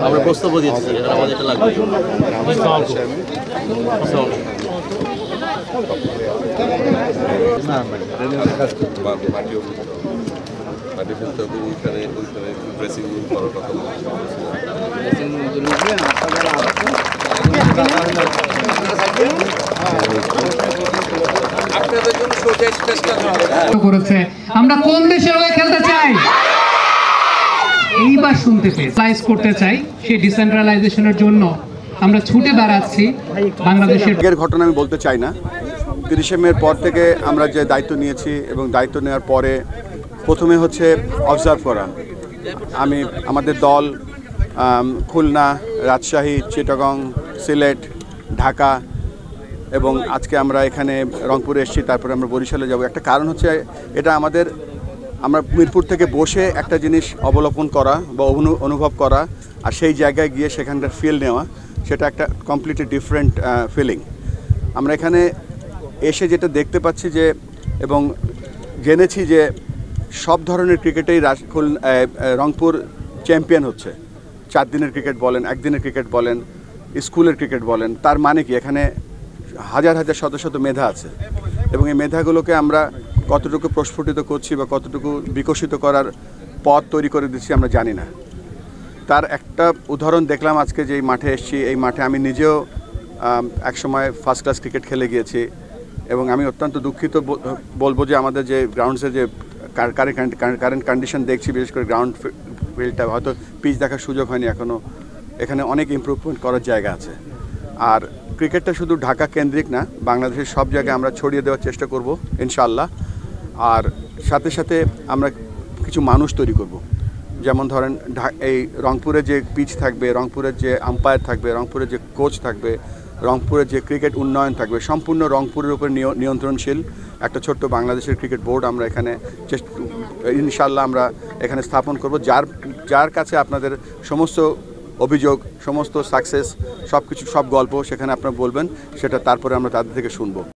আমরা প্রস্তাব দিয়েছি আমাদের এটা লাগবে মাটি ফেলতে হবে ওইখানে ড্রেসিং রুম করার কথা করেছে। আমরা কোন দেশের হয়ে খেলতে চাই এইবার শুনতে পেয়ে স্লাইস করতে চাই সেই ডিসেন্ট্রালাইজেশনের জন্য আমরা ছুটে বেড়াচ্ছি বাংলাদেশের ঘটনা আমি বলতে চাই না। 30শে মের পর থেকে আমরা যে দায়িত্ব নিয়েছি এবং দায়িত্ব নেওয়ার পরে প্রথমে হচ্ছে অবজার্ভ করা। আমাদের দল খুলনা, রাজশাহী, চিটাগং, সিলেট, ঢাকা এবং আজকে আমরা এখানে রংপুরে এসেছি, তারপরে আমরা বরিশালে যাব। একটা কারণ হচ্ছে এটা আমরা মিরপুর থেকে বসে একটা জিনিস অবলোকন করা বা অনুভব করা আর সেই জায়গায় গিয়ে সেখানকার ফিল নেওয়া, সেটা একটা কমপ্লিটলি ডিফারেন্ট ফিলিং। আমরা এখানে এসে যেটা দেখতে পাচ্ছি যে এবং জেনেছি যে সব ধরনের ক্রিকেটেই রংপুর চ্যাম্পিয়ন হচ্ছে। 4 দিনের ক্রিকেট বলেন, 1 দিনের ক্রিকেট বলেন, স্কুলের ক্রিকেট বলেন। তার মানে কি এখানে হাজার হাজার শত শত মেধা আছে এবং এই মেধাগুলোকে আমরা কতটুকু প্রস্ফুটিত করছি বা কতটুকু বিকশিত করার পথ তৈরি করে দিচ্ছি আমরা জানি না। তার একটা উদাহরণ দেখলাম আজকে যে মাঠে এসেছি। এই মাঠে আমি নিজেও একসময় ফার্স্ট ক্লাস ক্রিকেট খেলে গিয়েছি এবং আমি অত্যন্ত দুঃখিত বলবো যে আমাদের যে গ্রাউন্ডসের যে কারেন্ট কন্ডিশন দেখছি, বিশেষ করে গ্রাউন্ড ফিল্ডটা হয়তো পিচ দেখার সুযোগ হয়নি এখনও। এখানে অনেক ইমপ্রুভমেন্ট করার জায়গা আছে। আর ক্রিকেটটা শুধু ঢাকা কেন্দ্রিক না, বাংলাদেশের সব জায়গায় আমরা ছড়িয়ে দেওয়ার চেষ্টা করব ইনশাআল্লাহ। আর সাথে সাথে আমরা কিছু মানুষ তৈরি করব, যেমন ধরেন এই রংপুরে যে পিচ থাকবে, রংপুরের যে আম্পায়ার থাকবে, রংপুরের যে কোচ থাকবে, রংপুরের যে ক্রিকেট উন্নয়ন থাকবে, সম্পূর্ণ রংপুরের উপর নিয়ন্ত্রণশীল একটা ছোট্ট বাংলাদেশের ক্রিকেট বোর্ড আমরা এখানে ইনশাআল্লাহ আমরা এখানে স্থাপন করব, যার কাছে আপনাদের সমস্ত অভিযোগ, সমস্ত সাকসেস, সব গল্প সেখানে আপনারা বলবেন, সেটা তারপরে আমরা তাদের থেকে শুনবো।